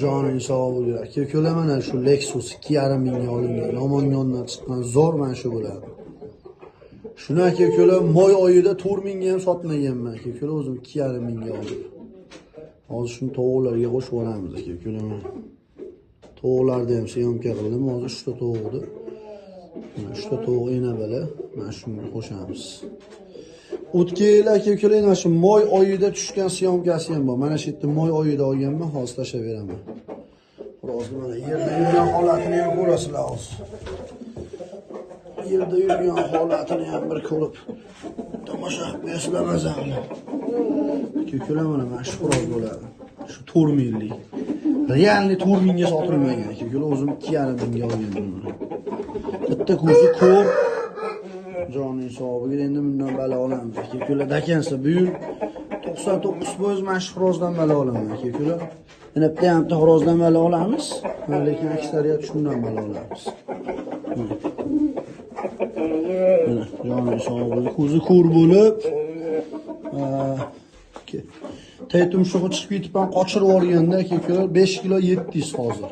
Joning sog' bo'lgan. Aka-ukalar mana shu Lexus 2,5 mingga olingan. Namangandan chiqqan zo'r mana shu bo'ladi. Shuni aka-ukalar moy oyida 4 mingga ham sotmaganman. Aka-ukalar o'zim 2,5 mingga oldim. Hozir shuni tovuqlarga qo'shib olamiz aka-ukalar. Tovuqlarni ham syomka qildim. Hozir 3 ta tovuqni. 3 ta tovuq enabala. Mana shuni qo'shamiz. O'tgan yil aka-ukalar mana shu moy oyida tushgan syomkasi ham bor. Mana shu yerda moy oyida olganman, hozir tashlayveraman. Hozir mana yerda yurgan holatini ham ko'rasizlar hozir. Yerda yurgan holatini ham bir ko'rib tomosha qilsizlar maza qilib. Aka-ukalar mana shu xo'roz bo'ladi. Shu 4 minglik. Realni 4 mingga sotilmagan aka-ukalar, o'zim 2,5 mingga olganman buni. Bitta ko'zi ko'r. Joning hisobiga endi bundan balo olamiz aka-ukalar. Dakansa bu yil 99% mana shu xorozdan balo olaman aka-ukalar. Yana bitta ham xorozdan balo olamiz, lekin aksariyat shundan balo olamiz. Mana joning hisobiga ko'zi ko'r bo'lib, Taytum sho'g'i chiqib ketib ham qochirib olganda aka-ukalar 5 kilo 700 hozir.